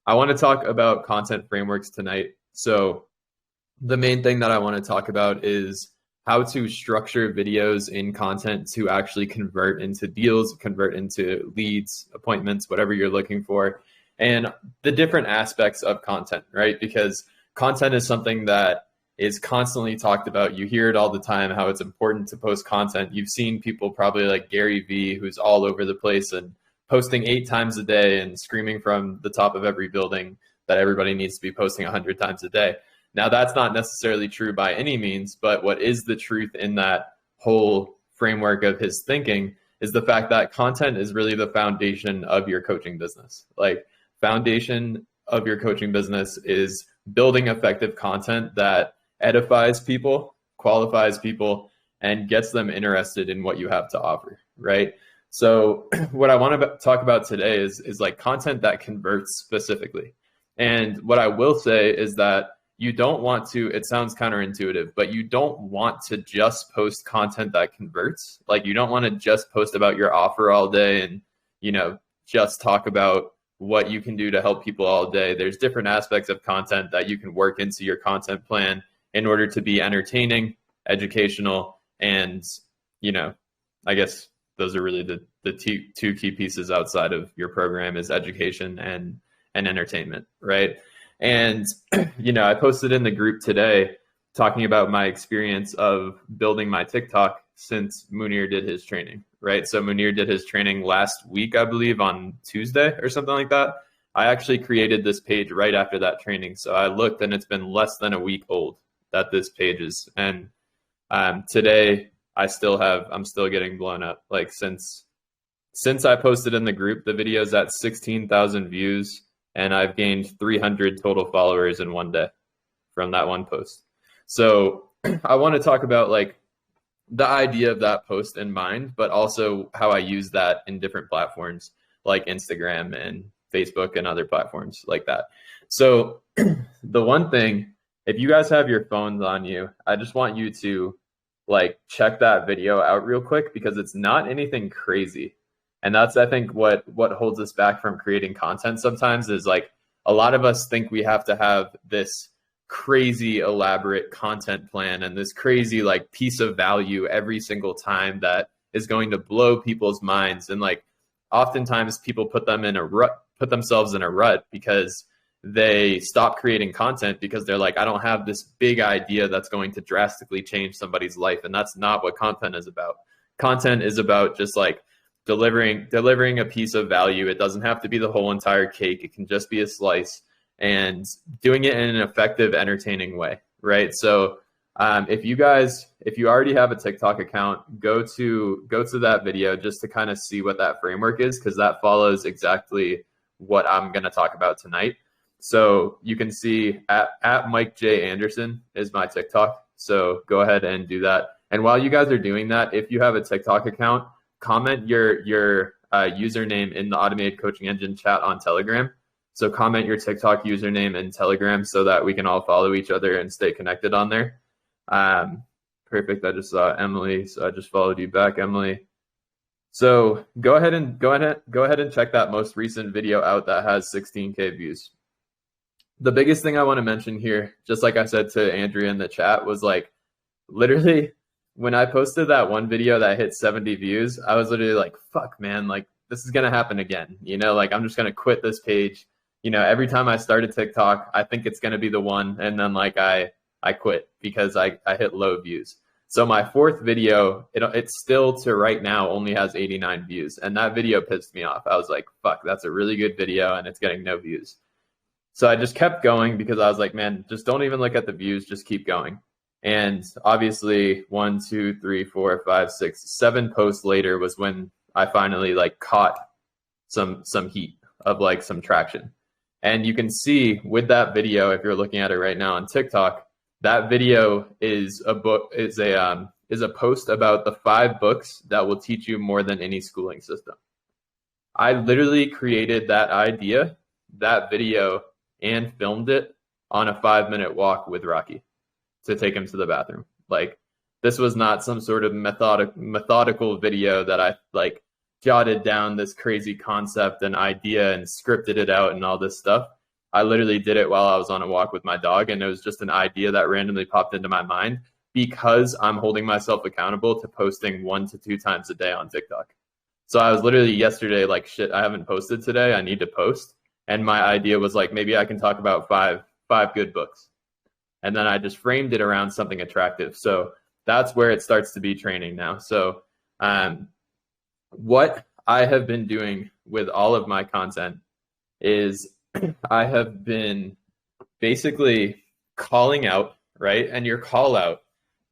I want to talk about content frameworks tonight. So the main thing that I want to talk about is how to structure videos in content to actually convert into deals, convert into leads, appointments, whatever you're looking for, and the different aspects of content, right? Because content is something that is constantly talked about. You hear it all the time, how it's important to post content. You've seen people probably like Gary Vee, who's all over the place and posting 8 times a day and screaming from the top of every building that everybody needs to be posting 100 times a day. Now, that's not necessarily true by any means, but what is the truth in that whole framework of his thinking is the fact that content is really the foundation of your coaching business. Like, foundation of your coaching business is building effective content that edifies people, qualifies people, and gets them interested in what you have to offer, right? So what I want to talk about today is like content that converts specifically. And what I will say is that you don't want to, it sounds counterintuitive, but you don't want to just post content that converts. Like, you don't want to just post about your offer all day and, just talk about what you can do to help people all day. There's different aspects of content that you can work into your content plan in order to be entertaining, educational, and, I guess those are really the two key pieces outside of your program is education and entertainment, right? And, I posted in the group today talking about my experience of building my TikTok since Munir did his training, right? So Munir did his training last week, I believe, on Tuesday or something like that. I actually created this page right after that training. So I looked and it's been less than a week old that this page is. And today I'm still getting blown up. Like, since I posted in the group, the video's at 16,000 views. And I've gained 300 total followers in one day from that one post. So I want to talk about like the idea of that post in mind, but also how I use that in different platforms like Instagram and Facebook and other platforms like that. So the one thing, if you guys have your phones on you, I just want you to like check that video out real quick because it's not anything crazy. And that's, I think, what holds us back from creating content sometimes is like a lot of us think we have to have this crazy elaborate content plan and this crazy like piece of value every single time that is going to blow people's minds. And like oftentimes people put themselves in a rut because they stop creating content because they're like, I don't have this big idea that's going to drastically change somebody's life. And that's not what content is about. Content is about just like delivering a piece of value. It doesn't have to be the whole entire cake. It can just be a slice, and doing it in an effective, entertaining way, right? So if you already have a TikTok account, go to that video just to kind of see what that framework is, because that follows exactly what I'm going to talk about tonight. So you can see at Mike J. Anderson is my TikTok. So go ahead and do that. And while you guys are doing that, if you have a TikTok account, comment your username in the automated coaching engine chat on Telegram. So comment your TikTok username in Telegram so that we can all follow each other and stay connected on there. Perfect. I just saw Emily, so I just followed you back, Emily. So go ahead and check that most recent video out that has 16K views. The biggest thing I want to mention here, just like I said to Andrea in the chat, was like literally when I posted that one video that hit 70 views, I was literally like, fuck, man, like this is going to happen again. Like I'm just going to quit this page. Every time I start a TikTok, I think it's going to be the one. And then like I quit because I hit low views. So my fourth video, it's still to right now only has 89 views. And that video pissed me off. I was like, fuck, that's a really good video and it's getting no views. So I just kept going because I was like, man, just don't even look at the views, just keep going. And obviously 1, 2, 3, 4, 5, 6, 7 posts later was when I finally like caught some heat of like some traction. And you can see with that video, if you're looking at it right now on TikTok, that video is a post about the 5 books that will teach you more than any schooling system. I literally created that idea, that video, and filmed it on a 5-minute walk with Rocky to take him to the bathroom. Like, this was not some sort of methodical video that I like jotted down this crazy concept and idea and scripted it out and all this stuff. I literally did it while I was on a walk with my dog, and it was just an idea that randomly popped into my mind because I'm holding myself accountable to posting 1 to 2 times a day on TikTok. So I was literally yesterday like, shit, I haven't posted today. I need to post. And my idea was like, maybe I can talk about five good books. And then I just framed it around something attractive. So that's where it starts to be training now. So what I have been doing with all of my content is I have been basically calling out, right? And your call out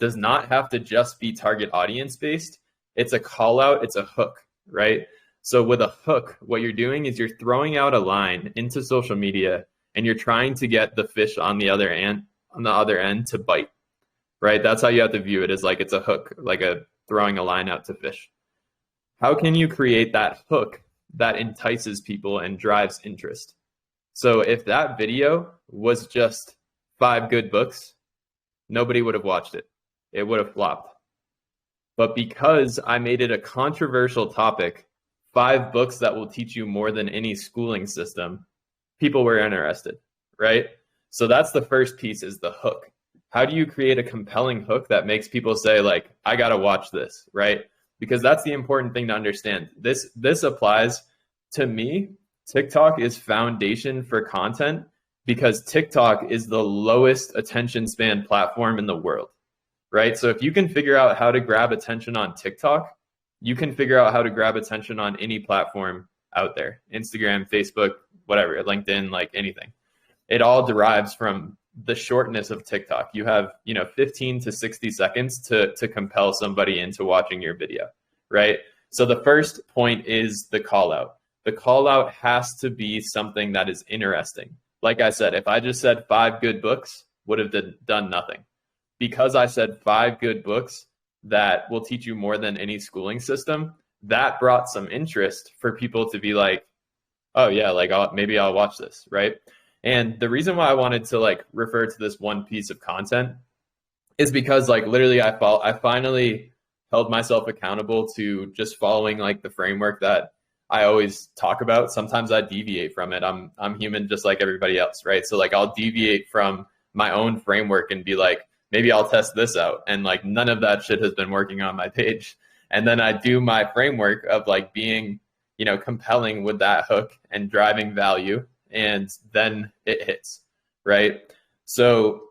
does not have to just be target audience based. It's a call out, it's a hook, right? So with a hook, what you're doing is you're throwing out a line into social media and you're trying to get the fish on the other end to bite, right? That's how you have to view it, is like it's a hook, like a throwing a line out to fish. How can you create that hook that entices people and drives interest? So if that video was just 5 good books, nobody would have watched it. It would have flopped. But because I made it a controversial topic, 5 books that will teach you more than any schooling system, people were interested, right? So that's the first piece, is the hook. How do you create a compelling hook that makes people say, like, I got to watch this, right? Because that's the important thing to understand. This applies to me. TikTok is foundation for content because TikTok is the lowest attention span platform in the world, right? So if you can figure out how to grab attention on TikTok, you can figure out how to grab attention on any platform out there, Instagram, Facebook, whatever, LinkedIn, like anything. It all derives from the shortness of TikTok. You have, 15 to 60 seconds to compel somebody into watching your video, right? So the first point is the call out. The call out has to be something that is interesting. Like I said, if I just said 5 good books, would have done nothing. Because I said 5 good books that will teach you more than any schooling system, that brought some interest for people to be like, oh yeah, like maybe I'll watch this, right? And the reason why I wanted to like refer to this one piece of content is because like literally I finally held myself accountable to just following like the framework that I always talk about. Sometimes I deviate from it. I'm human just like everybody else, right? So like I'll deviate from my own framework and be like, maybe I'll test this out. And like none of that shit has been working on my page. And then I do my framework of like being, compelling with that hook and driving value. And then it hits, right? So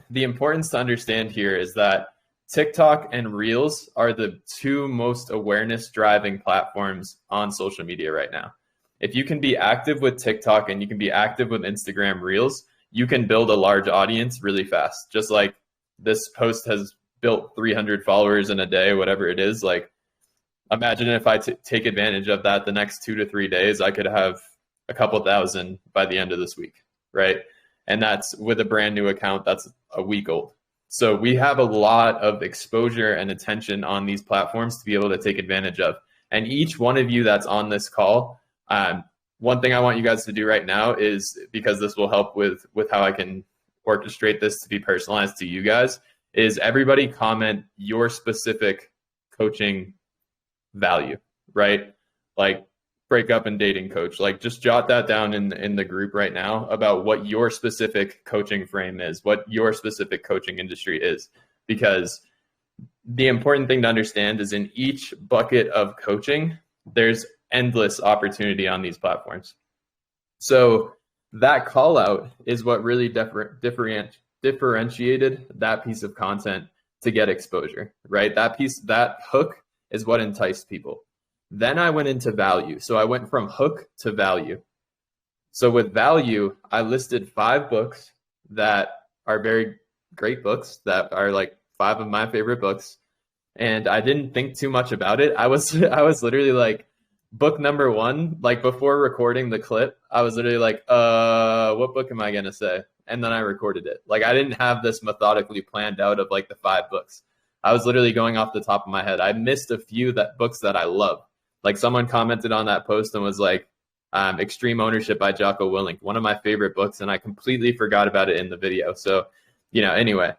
the importance to understand here is that TikTok and Reels are the 2 most awareness driving platforms on social media right now. If you can be active with TikTok and you can be active with Instagram Reels, you can build a large audience really fast. Just like this post has built 300 followers in a day, whatever it is. Like, imagine if I take advantage of that the next 2 to 3 days, I could have a couple thousand by the end of this week, right? And that's with a brand new account that's a week old. So we have a lot of exposure and attention on these platforms to be able to take advantage of. And each one of you that's on this call, one thing I want you guys to do right now is, because this will help with how I can orchestrate this to be personalized to you guys, is everybody comment your specific coaching value, right? Like breakup and dating coach, like just jot that down in the group right now about what your specific coaching frame is, what your specific coaching industry is. Because the important thing to understand is in each bucket of coaching, there's endless opportunity on these platforms. So that call out is what really differentiated that piece of content to get exposure, right? That hook is what enticed people. Then I went into value. So I went from hook to value. So with value, I listed 5 books that are very great books, that are like 5 of my favorite books. And I didn't think too much about it. I was literally like, book number 1, like before recording the clip, I was literally like, what book am I going to say? And then I recorded it. Like I didn't have this methodically planned out of like the 5 books. I was literally going off the top of my head. I missed a few books that I love. Like someone commented on that post and was like, Extreme Ownership by Jocko Willink, one of my favorite books. And I completely forgot about it in the video. So, anyway,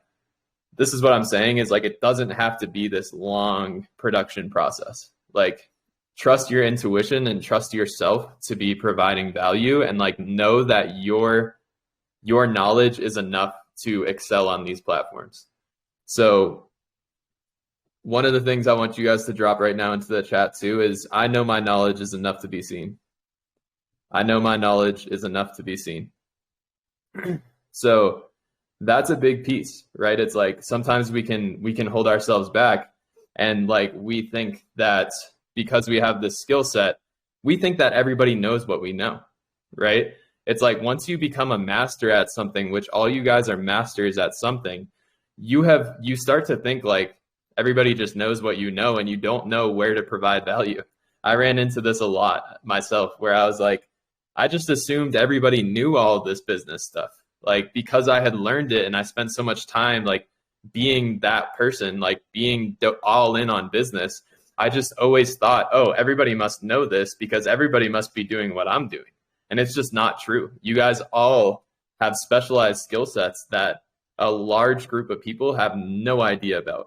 this is what I'm saying is like, it doesn't have to be this long production process. Like trust your intuition and trust yourself to be providing value, and like know that your your knowledge is enough to excel on these platforms. So one of the things I want you guys to drop right now into the chat too is, I know my knowledge is enough to be seen. I know my knowledge is enough to be seen. So that's a big piece, right? It's like sometimes we can hold ourselves back, and like we think that because we have this skill set, we think that everybody knows what we know, right? It's like once you become a master at something, which all you guys are masters at something, you start to think like everybody just knows what you know, and you don't know where to provide value. I ran into this a lot myself, where I was like, I just assumed everybody knew all of this business stuff. Like, because I had learned it and I spent so much time like being that person, like being all in on business, I just always thought, oh, everybody must know this because everybody must be doing what I'm doing. And it's just not true. You guys all have specialized skill sets that a large group of people have no idea about.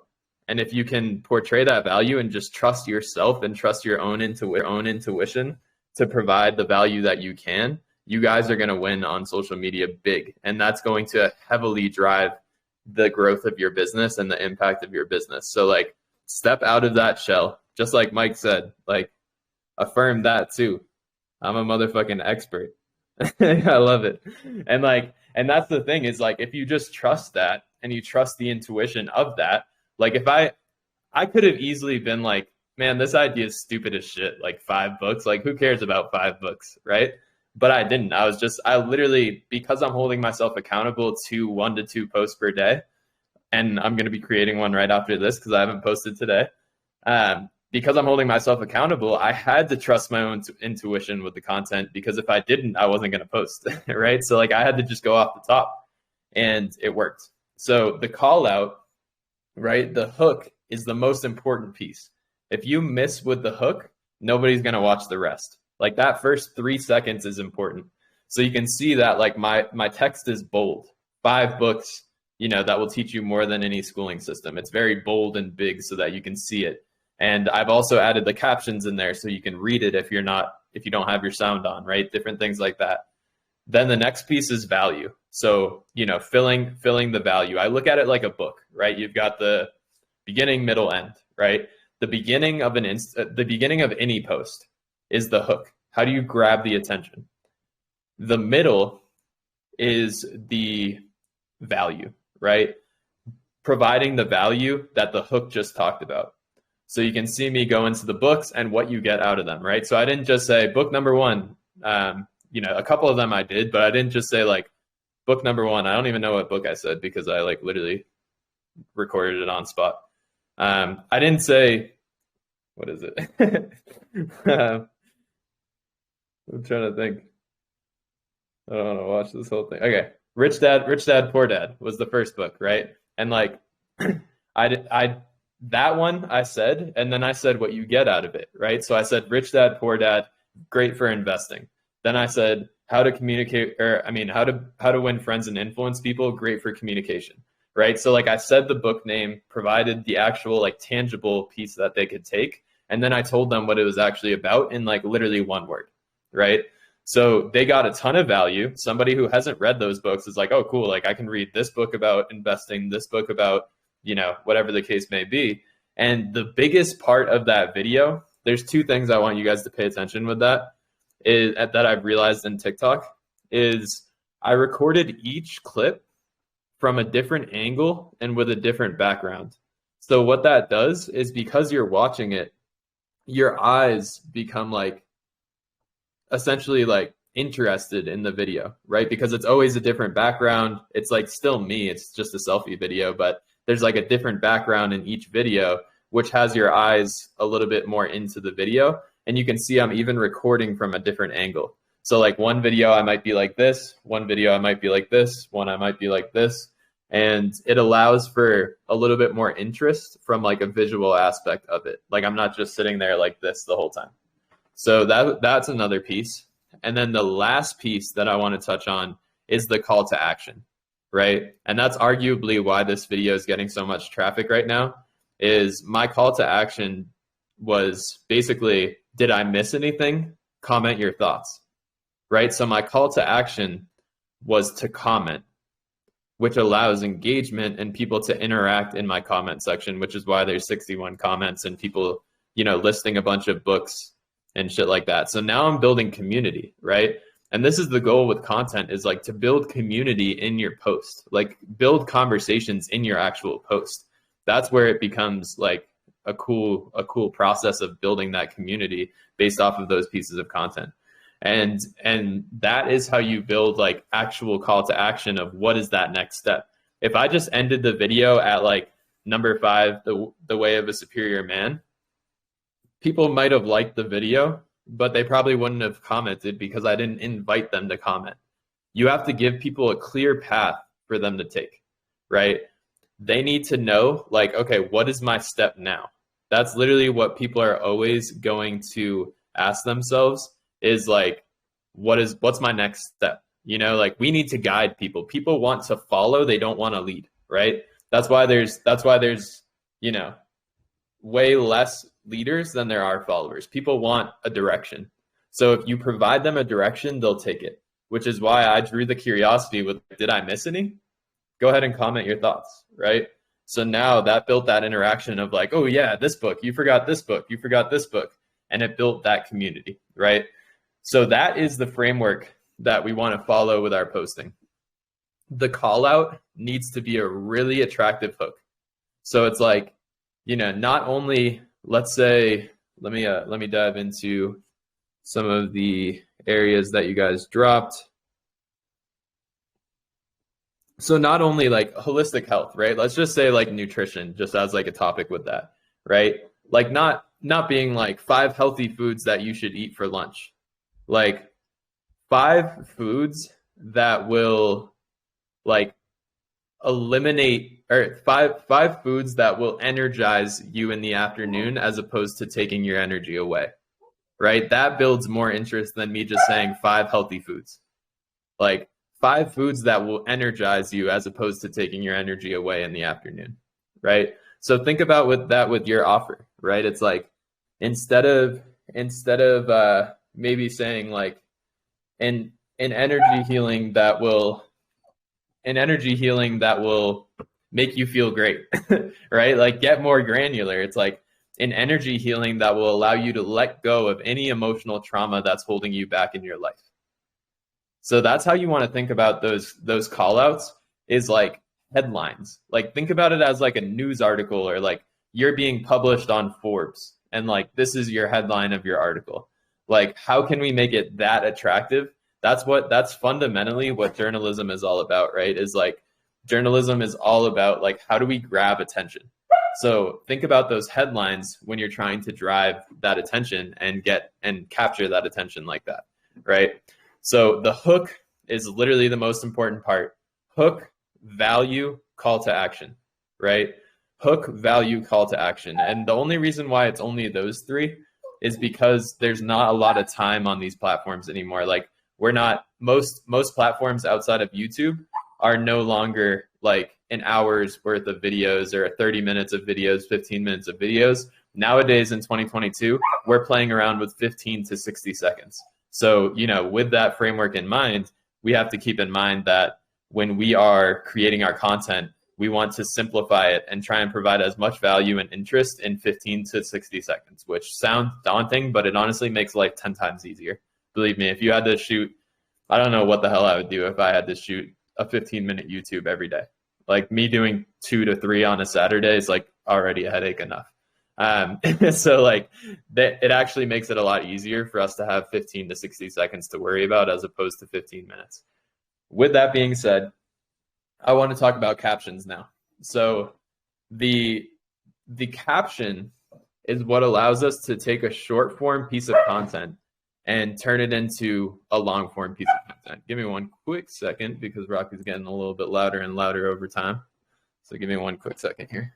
And if you can portray that value and just trust yourself and trust your own intuition to provide the value that you can, you guys are going to win on social media big. And that's going to heavily drive the growth of your business and the impact of your business. So like, step out of that shell. Just like Mike said, like, affirm that too. I'm a motherfucking expert. I love it. And that's the thing is like, if you just trust that and you trust the intuition of that, like if I could have easily been like, man, this idea is stupid as shit. Like 5 books, like who cares about 5 books, right? But I didn't. I literally, because I'm holding myself accountable to 1 to 2 posts per day, and I'm going to be creating one right after this because I haven't posted today. Because I'm holding myself accountable, I had to trust my own intuition with the content, because if I didn't, I wasn't going to post, right? So like I had to just go off the top, and it worked. So the call out, right? The hook is the most important piece. If you miss with the hook, nobody's going to watch the rest. Like that first 3 seconds is important. So you can see that like my text is bold. 5 books, that will teach you more than any schooling system. It's very bold and big so that you can see it. And I've also added the captions in there so you can read it if you don't have your sound on, right? Different things like that. Then the next piece is value. So, filling the value. I look at it like a book, right? You've got the beginning, middle, end, right? The beginning of any post is the hook. How do you grab the attention? The middle is the value, right? Providing the value that the hook just talked about. So you can see me go into the books and what you get out of them, right? So I didn't just say book number 1. A couple of them I did, but I didn't just say like book number 1. I don't even know what book I said because I like literally recorded it on spot. I didn't say, what is it? I'm trying to think. I don't want to watch this whole thing. Okay. Rich Dad, Poor Dad was the first book, right? And like, that one I said, and then I said what you get out of it, right? So I said, Rich Dad, Poor Dad, great for investing. Then I said, how to how to win friends and influence people, great for communication, right? So like I said, the book name, provided the actual like tangible piece that they could take. And then I told them what it was actually about in like literally 1 word, right? So they got a ton of value. Somebody who hasn't read those books is like, oh, cool. Like I can read this book about investing, this book about, whatever the case may be. And the biggest part of that video, there's 2 things I want you guys to pay attention with that I've realized in TikTok is I recorded each clip from a different angle and with a different background. So what that does is because you're watching it, your eyes become like essentially like interested in the video, right? Because it's always a different background. It's like still me, it's just a selfie video, but there's like a different background in each video, which has your eyes a little bit more into the video. And you can see I'm even recording from a different angle. So like one video, I might be like this, one video, I might be like this, one, I might be like this. And it allows for a little bit more interest from like a visual aspect of it. Like I'm not just sitting there like this the whole time. So that's another piece. And then the last piece that I want to touch on is the call to action, right? And that's arguably why this video is getting so much traffic right now, is my call to action was basically, did I miss anything? Comment your thoughts, right? So my call to action was to comment, which allows engagement and people to interact in my comment section, which is why there's 61 comments and people, listing a bunch of books and shit like that. So now I'm building community, right? And this is the goal with content, is like to build community in your post, like build conversations in your actual post. That's where it becomes like a cool process of building that community based off of those pieces of content. And that is how you build like actual call to action of what is that next step. If I just ended the video at like number 5, the way of a superior man, people might have liked the video, but they probably wouldn't have commented because I didn't invite them to comment. You have to give people a clear path for them to take, right? They need to know, like, okay, what is my step now? That's literally what people are always going to ask themselves, is like, what's my next step? Like, we need to guide people. People want to follow, they don't want to lead, right? That's why there's way less leaders than there are followers. People want a direction. So if you provide them a direction, they'll take it, which is why I drew the curiosity with, did I miss any? Go ahead and comment your thoughts, right? So now that built that interaction of like, oh yeah, this book, you forgot this book, you forgot this book. And it built that community, right? So that is the framework that we want to follow with our posting. The call out needs to be a really attractive hook. So it's like, not only, let's say, let me dive into some of the areas that you guys dropped. So not only like holistic health, right? Let's just say like nutrition, just as like a topic with that, right? Like not being like 5 healthy foods that you should eat for lunch, like 5 foods that will like eliminate, or five foods that will energize you in the afternoon as opposed to taking your energy away, right? That builds more interest than me just saying 5 healthy foods. Like 5 foods that will energize you as opposed to taking your energy away in the afternoon, right? So think about with your offer, right? It's like, instead of maybe saying like an energy healing that will make you feel great, right? Like, get more granular. It's like an energy healing that will allow you to let go of any emotional trauma that's holding you back in your life. So that's how you want to think about those call outs, is like headlines. Like, think about it as like a news article, or like you're being published on Forbes and like this is your headline of your article. Like, how can we make it that attractive? That's fundamentally what journalism is all about, right? Is like, journalism is all about like, how do we grab attention? So think about those headlines when you're trying to drive that attention and capture that attention like that, right? So the hook is literally the most important part. Hook, value, call to action, right? Hook, value, call to action. And the only reason why it's only those 3 is because there's not a lot of time on these platforms anymore. Like, we're not, most platforms outside of YouTube are no longer like an hour's worth of videos or 30 minutes of videos, 15 minutes of videos. Nowadays in 2022, we're playing around with 15 to 60 seconds. So, with that framework in mind, we have to keep in mind that when we are creating our content, we want to simplify it and try and provide as much value and interest in 15 to 60 seconds, which sounds daunting, but it honestly makes life 10 times easier. Believe me, if you had to shoot, I don't know what the hell I would do if I had to shoot a 15-minute YouTube every day. Like, me doing 2 to 3 on a Saturday is like already a headache enough. So like it actually makes it a lot easier for us to have 15 to 60 seconds to worry about as opposed to 15 minutes. With that being said, I want to talk about captions now. So the caption is what allows us to take a short form piece of content and turn it into a long form piece of content. Give me one quick second, because Rocky's getting a little bit louder and louder over time. So give me one quick second here.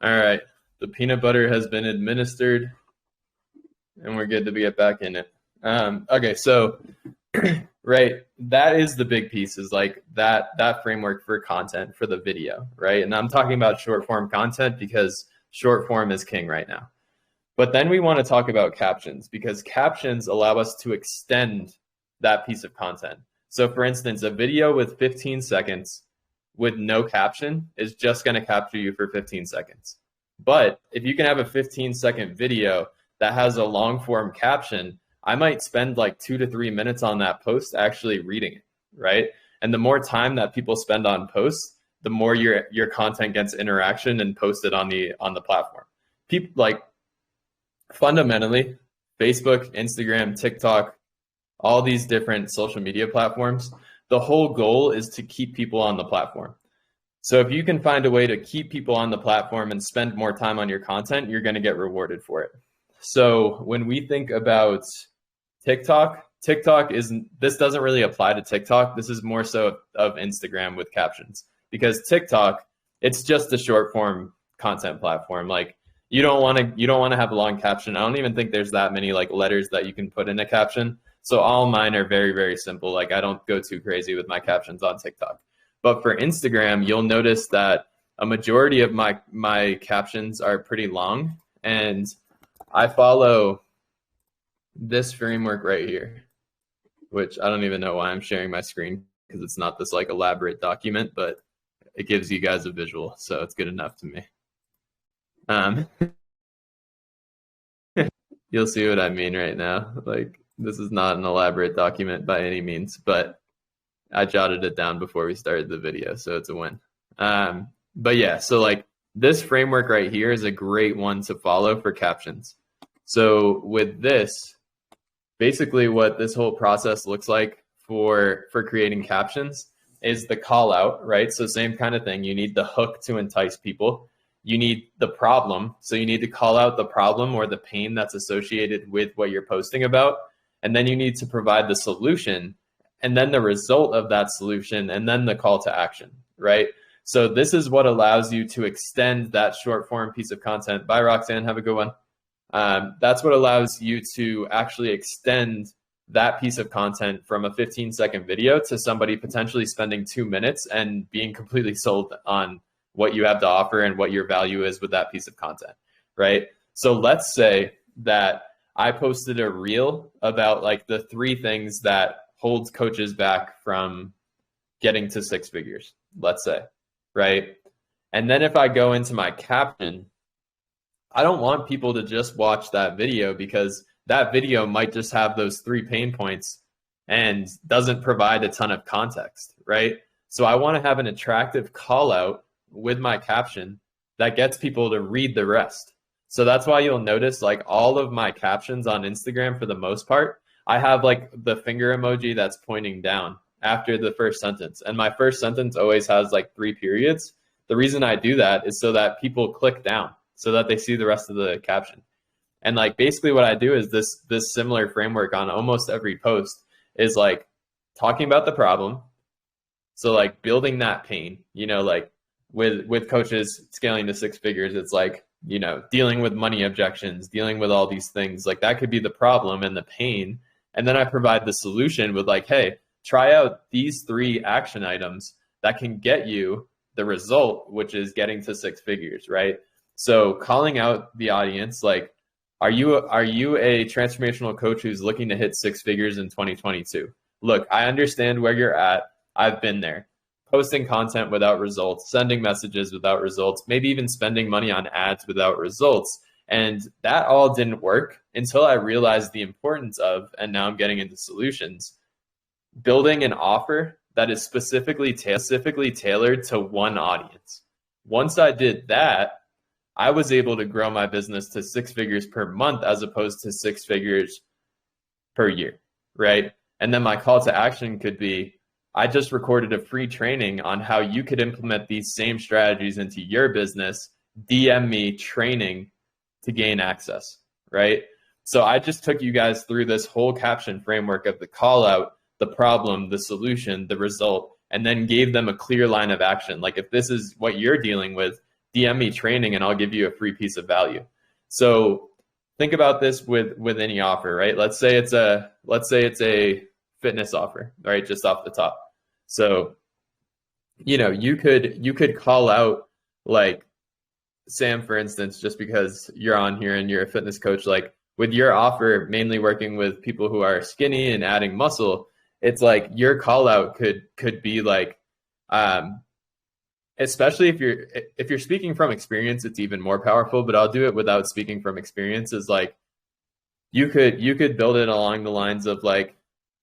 All right. The peanut butter has been administered and we're good to get back in it. Okay, so right, that is the big piece, is like that framework for content for the video, right? And I'm talking about short form content because short form is king right now. But then we want to talk about captions, because captions allow us to extend that piece of content. So for instance, a video with 15 seconds with no caption is just going to capture you for 15 seconds. But if you can have a 15-second video that has a long form caption, I might spend like 2 to 3 minutes on that post actually reading it, right? And the more time that people spend on posts, the more your content gets interaction and posted on the platform. People, like, fundamentally, Facebook, Instagram, TikTok, all these different social media platforms, the whole goal is to keep people on the platform. So if you can find a way to keep people on the platform and spend more time on your content, you're going to get rewarded for it. So when we think about TikTok this doesn't really apply to TikTok. This is more so of Instagram with captions, because TikTok, it's just a short form content platform. Like, you don't want to have a long caption. I don't even think there's that many like letters that you can put in a caption. So all mine are very, very simple. Like, I don't go too crazy with my captions on TikTok. But for Instagram, you'll notice that a majority of my captions are pretty long, and I follow this framework right here, which I don't even know why I'm sharing my screen, because it's not this like elaborate document, but it gives you guys a visual, so it's good enough to me. You'll see what I mean right now. Like, this is not an elaborate document by any means, but I jotted it down before we started the video, so it's a win. But yeah, so like this framework right here is a great one to follow for captions. So with this, basically what this whole process looks like for creating captions is the call out, right? So same kind of thing. You need the hook to entice people. You need the problem. So you need to call out the problem or the pain that's associated with what you're posting about. And then you need to provide the solution, and then the result of that solution, and then the call to action, right? So this is what allows you to extend that short form piece of content. Bye, Roxanne. Have a good one. That's what allows you to actually extend that piece of content from a 15-second video to somebody potentially spending 2 minutes and being completely sold on what you have to offer and what your value is with that piece of content, right? So let's say that I posted a reel about like the 3 things that holds coaches back from getting to 6 figures, let's say, right? And then if I go into my caption, I don't want people to just watch that video, because that video might just have those 3 pain points and doesn't provide a ton of context, right? So I want to have an attractive call out with my caption that gets people to read the rest. So that's why you'll notice like all of my captions on Instagram, for the most part, I have like the finger emoji that's pointing down after the first sentence. And my first sentence always has like 3 periods. The reason I do that is so that people click down, so that they see the rest of the caption. And like basically what I do is this similar framework on almost every post is like talking about the problem. So like building that pain, you know, like with coaches scaling to 6 figures, it's like, you know, dealing with money objections, dealing with all these things, like that could be the problem and the pain. And then I provide the solution with like, hey, try out these 3 action items that can get you the result, which is getting to 6 figures, right? So calling out the audience, like, are you a transformational coach who's looking to hit 6 figures in 2022? Look, I understand where you're at. I've been there. Posting content without results, sending messages without results, maybe even spending money on ads without results. And that all didn't work until I realized the importance of, and now I'm getting into solutions, building an offer that is specifically tailored to one audience. Once I did that, I was able to grow my business to 6 figures per month as opposed to 6 figures per year, right? And then my call to action could be, I just recorded a free training on how you could implement these same strategies into your business. DM me training to gain access, right? So I just took you guys through this whole caption framework of the call out, the problem, the solution, the result, and then gave them a clear line of action. Like if this is what you're dealing with, DM me training and I'll give you a free piece of value. So think about this with any offer, right? Let's say it's a fitness offer, right? Just off the top. So, you could call out like Sam, for instance, just because you're on here and you're a fitness coach, like with your offer, mainly working with people who are skinny and adding muscle, it's like your call out could be like, especially if you're speaking from experience, it's even more powerful, but I'll do it without speaking from experience. Is like, you could build it along the lines of like,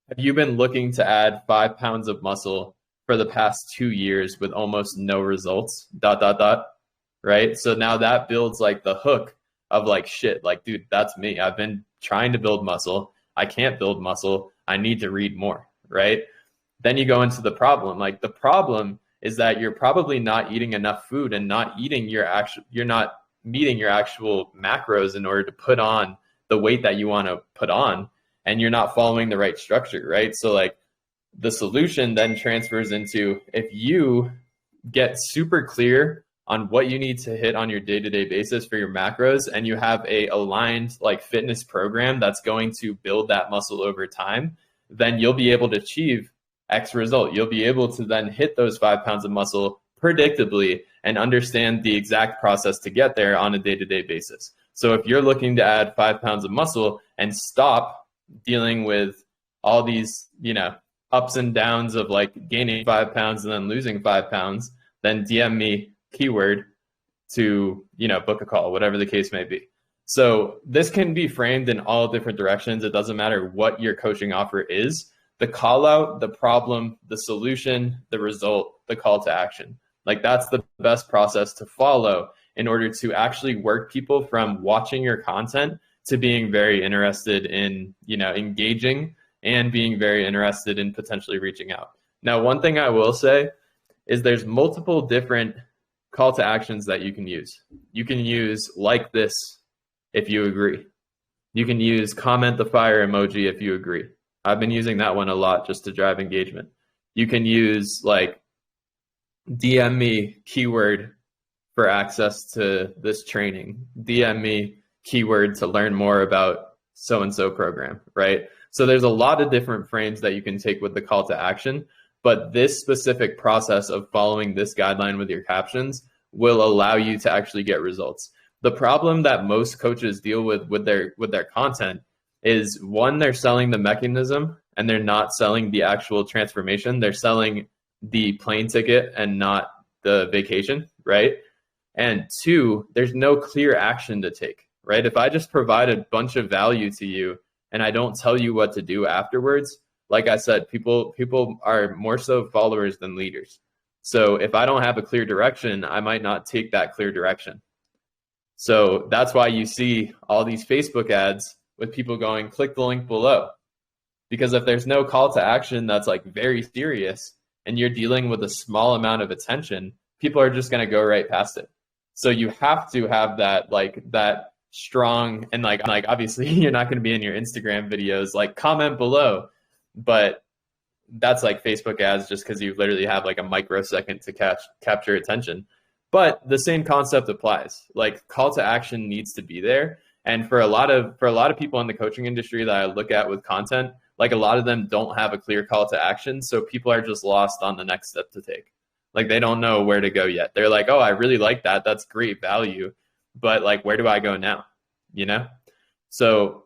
have you been looking to add 5 pounds of muscle for the past 2 years with almost no results, ... Right? So now that builds like the hook of like, shit, like, dude, that's me. I've been trying to build muscle. I can't build muscle. I need to read more, right? Then you go into the problem. Like, the problem is that you're probably not eating enough food and you're not meeting your actual macros in order to put on the weight that you want to put on, and you're not following the right structure, right? So like, the solution then transfers into, if you get super clear on what you need to hit on your day-to-day basis for your macros, and you have a aligned like fitness program that's going to build that muscle over time, then you'll be able to achieve X result. You'll be able to then hit those 5 pounds of muscle predictably and understand the exact process to get there on a day-to-day basis. So if you're looking to add 5 pounds of muscle and stop dealing with all these, ups and downs of like gaining 5 pounds and then losing 5 pounds, then DM me keyword to, book a call, whatever the case may be. So this can be framed in all different directions. It doesn't matter what your coaching offer is. The call out, the problem, the solution, the result, the call to action. Like, that's the best process to follow in order to actually work people from watching your content to being very interested in, engaging and being very interested in potentially reaching out. Now, one thing I will say is there's multiple different call to actions that you can use. You can use like this if you agree. You can use comment the fire emoji if you agree. I've been using that one a lot just to drive engagement. You can use like DM me keyword for access to this training. DM me keyword to learn more about so-and-so program, right? So there's a lot of different frames that you can take with the call to action, but this specific process of following this guideline with your captions will allow you to actually get results. The problem that most coaches deal with their content is, one, they're selling the mechanism and they're not selling the actual transformation. They're selling the plane ticket and not the vacation, right? And two, there's no clear action to take, right? If I just provide a bunch of value to you and I don't tell you what to do afterwards, like I said, people are more so followers than leaders. So if I don't have a clear direction, I might not take that clear direction. So that's why you see all these Facebook ads with people going, click the link below. Because if there's no call to action that's like very serious and you're dealing with a small amount of attention, people are just going to go right past it. So you have to have that that strong, and like obviously you're not going to be in your Instagram videos like comment below, but that's like Facebook ads just because you literally have like a microsecond to capture attention. But the same concept applies. Like, call to action needs to be there. And for a lot of people in the coaching industry that I look at with content, like a lot of them don't have a clear call to action. So people are just lost on the next step to take. Like, they don't know where to go yet. They're like, oh, I really like that. That's great value. But like, where do I go now? So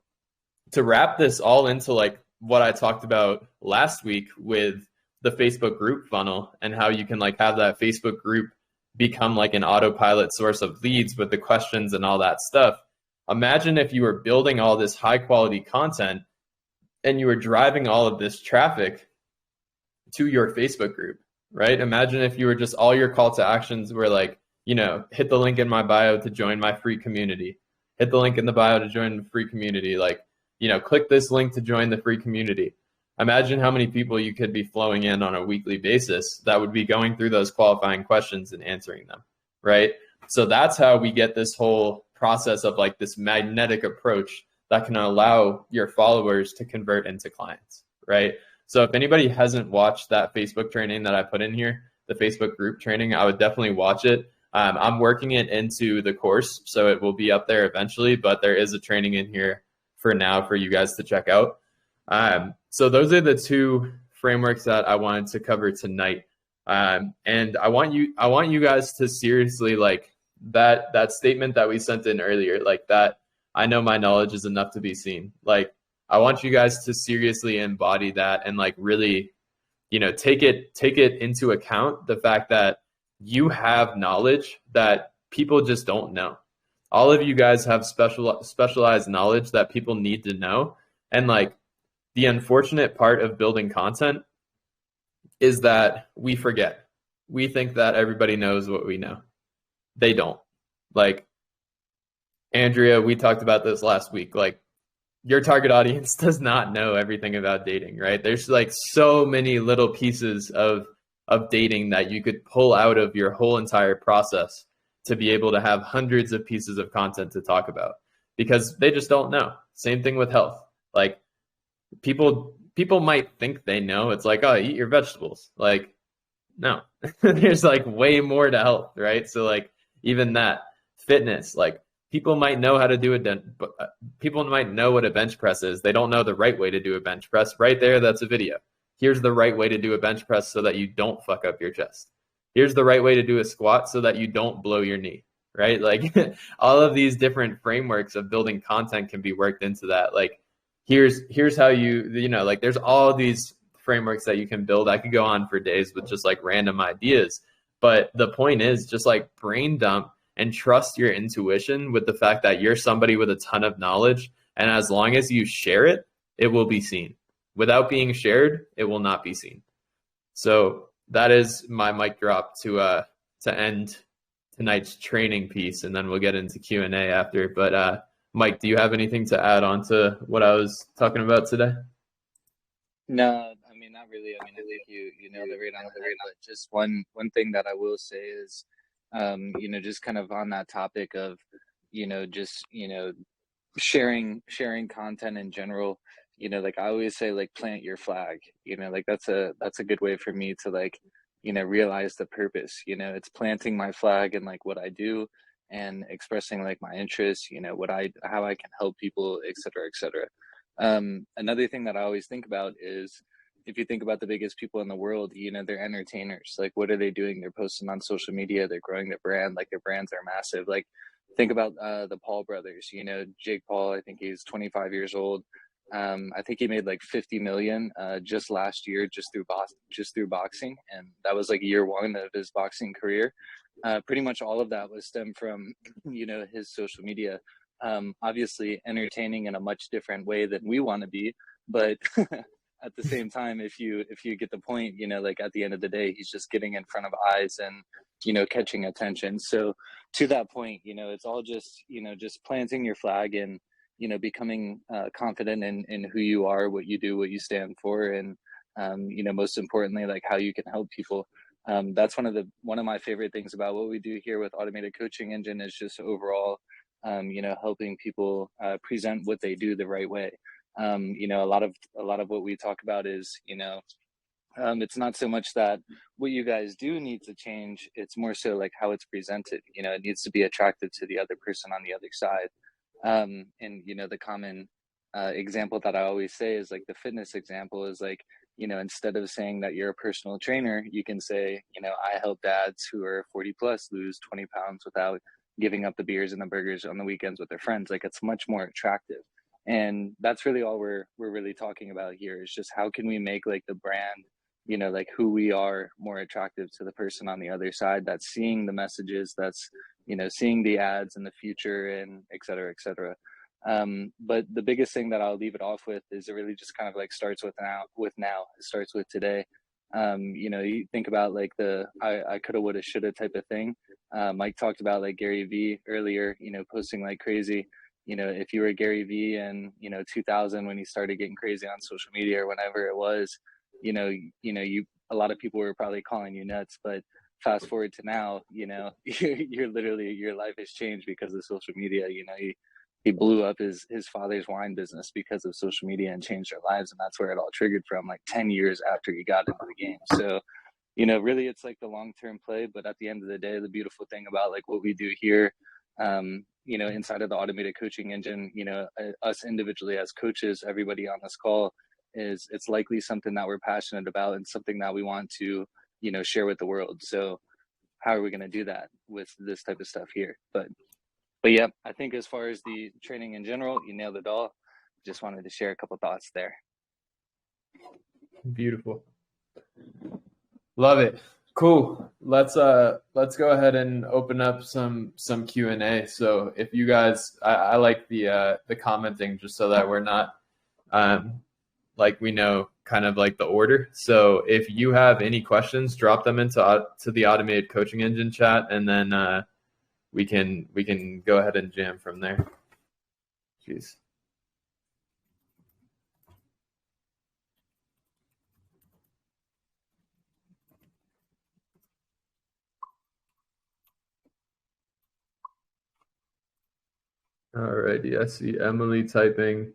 to wrap this all into like what I talked about last week with the Facebook group funnel and how you can like have that Facebook group become like an autopilot source of leads with the questions and all that stuff. Imagine if you were building all this high quality content and you were driving all of this traffic to your Facebook group, right? Imagine if you were just, all your call to actions were like, hit the link in my bio to join my free community. Hit the link in the bio to join the free community. Like, click this link to join the free community. Imagine how many people you could be flowing in on a weekly basis that would be going through those qualifying questions and answering them, right? So that's how we get this whole process of like this magnetic approach that can allow your followers to convert into clients, right? So if anybody hasn't watched that Facebook training that I put in here, the Facebook group training, I would definitely watch it. I'm working it into the course, so it will be up there eventually, but there is a training in here for now for you guys to check out. So those are the two frameworks that I wanted to cover tonight. And I want you guys to seriously, like, that statement that we sent in earlier, like that, I know my knowledge is enough to be seen. Like, I want you guys to seriously embody that and like really, take it into account, the fact that you have knowledge that people just don't know. All of you guys have specialized knowledge that people need to know. And like, the unfortunate part of building content is that we forget. We think that everybody knows what we know. They don't. Like, Andrea, we talked about this last week. Like, your target audience does not know everything about dating, right? There's like so many little pieces of dating that you could pull out of your whole entire process to be able to have hundreds of pieces of content to talk about, because they just don't know. Same thing with health. Like, people might think they know. It's like, oh, eat your vegetables. Like, no. There's like way more to health, right? So like, even that, fitness, like, people might know how to do it, but people might know what a bench press is. They don't know the right way to do a bench press. Right there, that's a video. Here's the right way to do a bench press so that you don't fuck up your chest. Here's the right way to do a squat so that you don't blow your knee, right? Like, all of these different frameworks of building content can be worked into that. Like, here's how like, there's all these frameworks that you can build. I could go on for days with just like random ideas, but the point is just like brain dump and trust your intuition with the fact that you're somebody with a ton of knowledge. And as long as you share it, it will be seen. Without being shared, it will not be seen. So that is my mic drop to end tonight's training piece, and then we'll get into Q&A after. But Mike, do you have anything to add on to what I was talking about today? No, I mean, not really. I mean, I think you nailed it right on the head. But just one thing that I will say is, just kind of on that topic of, just sharing content in general. Like I always say, like, plant your flag. Like that's a good way for me to, like, realize the purpose. It's planting my flag and like what I do, and expressing like my interests. How I can help people, et cetera, et cetera. Another thing that I always think about is, if you think about the biggest people in the world, they're entertainers. Like, what are they doing? They're posting on social media, they're growing their brand, like their brands are massive. Like, think about the Paul brothers, Jake Paul, I think he's 25 years old. I think he made like 50 million just last year, just through boxing. And that was like year one of his boxing career. Pretty much all of that was stemmed from, his social media. Obviously entertaining in a much different way than we want to be, but at the same time, if you get the point, like at the end of the day, he's just getting in front of eyes and, catching attention. So to that point, it's all just, just planting your flag and, becoming confident in who you are, what you do, what you stand for, and most importantly, like how you can help people. That's one of my favorite things about what we do here with Automated Coaching Engine, is just overall helping people present what they do the right way. A lot of what we talk about is, it's not so much that what you guys do needs to change. It's more so like how it's presented. It needs to be attractive to the other person on the other side. And the common example that I always say is like the fitness example is like, instead of saying that you're a personal trainer, you can say, I help dads who are 40 plus lose 20 pounds without giving up the beers and the burgers on the weekends with their friends. Like, it's much more attractive. And that's really all we're really talking about here, is just how can we make like the brand, like who we are, more attractive to the person on the other side that's seeing the messages, that's, seeing the ads in the future, and et cetera, et cetera. But the biggest thing that I'll leave it off with is it really just kind of like starts with now. It starts with today. You think about like the I coulda, woulda, shoulda type of thing. Mike talked about like Gary Vee earlier, posting like crazy. If you were Gary Vee in 2000, when he started getting crazy on social media, or whenever it was, a lot of people were probably calling you nuts. But fast forward to now, you're literally, your life has changed because of social media. He blew up his father's wine business because of social media and changed their lives. And that's where it all triggered from, like 10 years after he got into the game. So really it's like the long-term play, but at the end of the day, the beautiful thing about like what we do here, inside of the automated coaching engine, us individually as coaches, everybody on this call, is it's likely something that we're passionate about and something that we want to, share with the world. So how are we going to do that with this type of stuff here? But yeah, I think as far as the training in general, you nailed it all. Just wanted to share a couple thoughts there. Beautiful. Love it. Cool. Let's go ahead and open up some Q&A. So if you guys, I like the commenting just so that we're not like we know kind of like the order. So if you have any questions, drop them into the automated coaching engine chat, and then we can go ahead and jam from there. Jeez. Alrighty, I see Emily typing.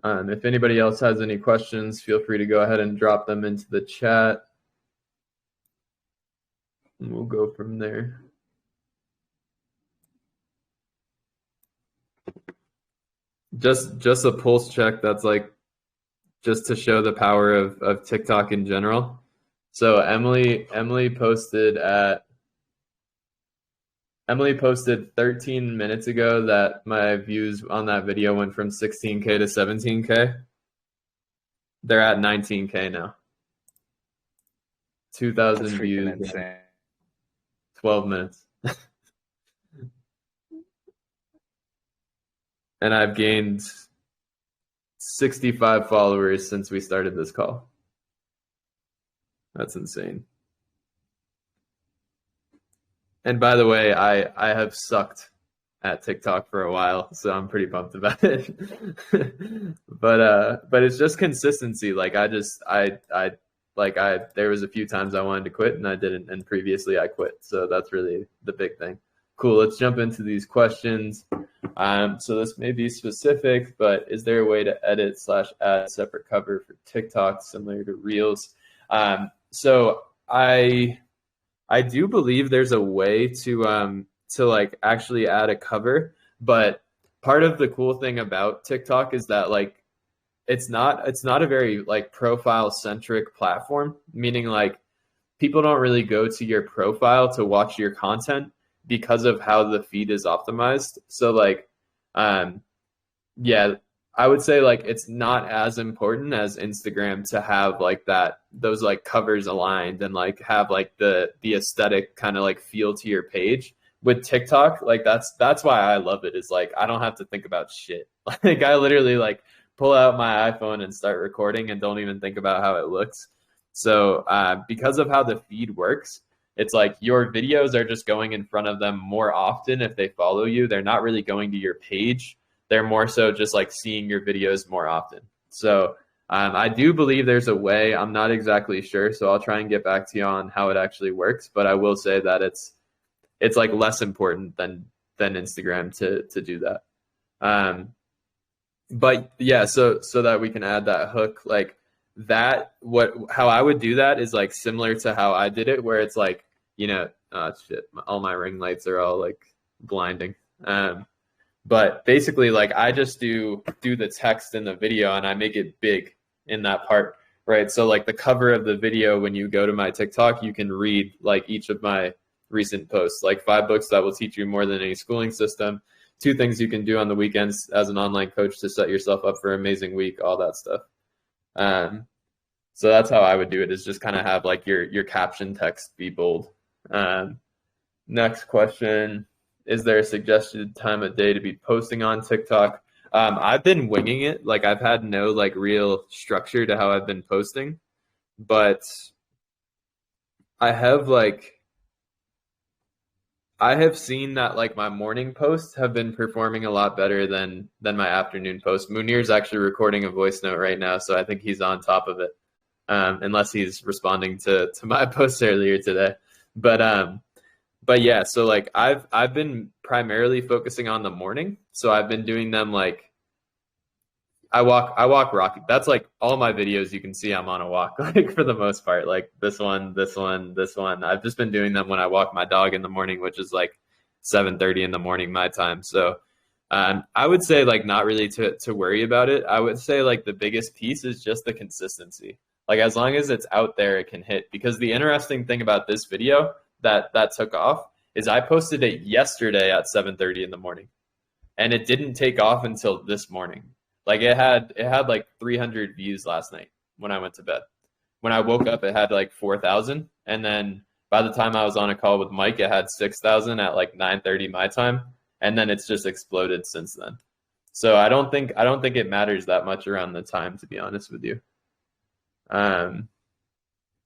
If anybody else has any questions, feel free to go ahead and drop them into the chat, and we'll go from there. Just a pulse check. That's like just to show the power of TikTok in general. So Emily posted 13 minutes ago that my views on that video went from 16K to 17K. They're at 19K now. 2,000 views. Insane. 12 minutes. And I've gained 65 followers since we started this call. That's insane. And by the way, I have sucked at TikTok for a while, so I'm pretty pumped about it. But it's just consistency. Like there was a few times I wanted to quit and I didn't, and previously I quit. So that's really the big thing. Cool. Let's jump into these questions. So this may be specific, but is there a way to edit / add a separate cover for TikTok similar to Reels? So I do believe there's a way to like actually add a cover, but part of the cool thing about TikTok is that like it's not a very like profile centric platform, meaning like people don't really go to your profile to watch your content because of how the feed is optimized. So like yeah, I would say like it's not as important as Instagram to have like those like covers aligned and like have like the aesthetic kind of like feel to your page. With TikTok, like that's why I love it, is like I don't have to think about shit. Like I literally like pull out my iPhone and start recording and don't even think about how it looks. So because of how the feed works, it's like your videos are just going in front of them more often if they follow you. They're not really going to your page. They're more so just like seeing your videos more often. So I do believe there's a way. I'm not exactly sure, so I'll try and get back to you on how it actually works. But I will say that it's like less important than Instagram to do that. But yeah, so that we can add that hook, like that, how I would do that is like similar to how I did it, where it's like, shit, all my ring lights are all like blinding. But basically like I just do the text in the video and I make it big in that part, right? So like the cover of the video, when you go to my TikTok, you can read like each of my recent posts, like 5 books that will teach you more than any schooling system, 2 things you can do on the weekends as an online coach to set yourself up for an amazing week, all that stuff. So that's how I would do it, is just kind of have like your caption text be bold. Next question, is there a suggested time of day to be posting on TikTok? I've been winging it. Like I've had no like real structure to how I've been posting, but I have seen that like my morning posts have been performing a lot better than my afternoon post. Munir's actually recording a voice note right now, so I think he's on top of it, unless he's responding to my post earlier today. But yeah, so like I've been primarily focusing on the morning, so I've been doing them like I walk Rocky. That's like all my videos you can see I'm on a walk, like for the most part. Like this one, this one, this one. I've just been doing them when I walk my dog in the morning, which is like 7:30 in the morning my time. So I would say like not really to worry about it. I would say like the biggest piece is just the consistency. Like as long as it's out there, it can hit. Because the interesting thing about this video that took off is I posted it yesterday at 7:30 in the morning, and it didn't take off until this morning. Like it had like 300 views last night when I went to bed. When I woke up, it had like 4,000, and then by the time I was on a call with Mike, it had 6,000 at like 9:30 my time, and then it's just exploded since then. So I don't think it matters that much around the time, to be honest with you.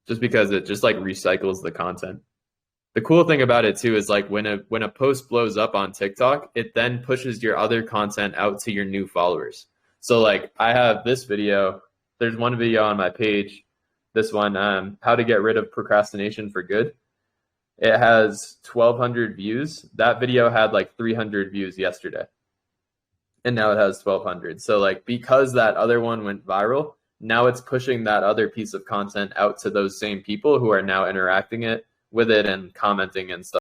Just because it just like recycles the content. The cool thing about it too is like when a post blows up on TikTok, it then pushes your other content out to your new followers. So like I have this video, there's one video on my page, this one, how to get rid of procrastination for good. It has 1,200 views. That video had like 300 views yesterday, and now it has 1,200. So like because that other one went viral, now it's pushing that other piece of content out to those same people who are now interacting with it and commenting and stuff.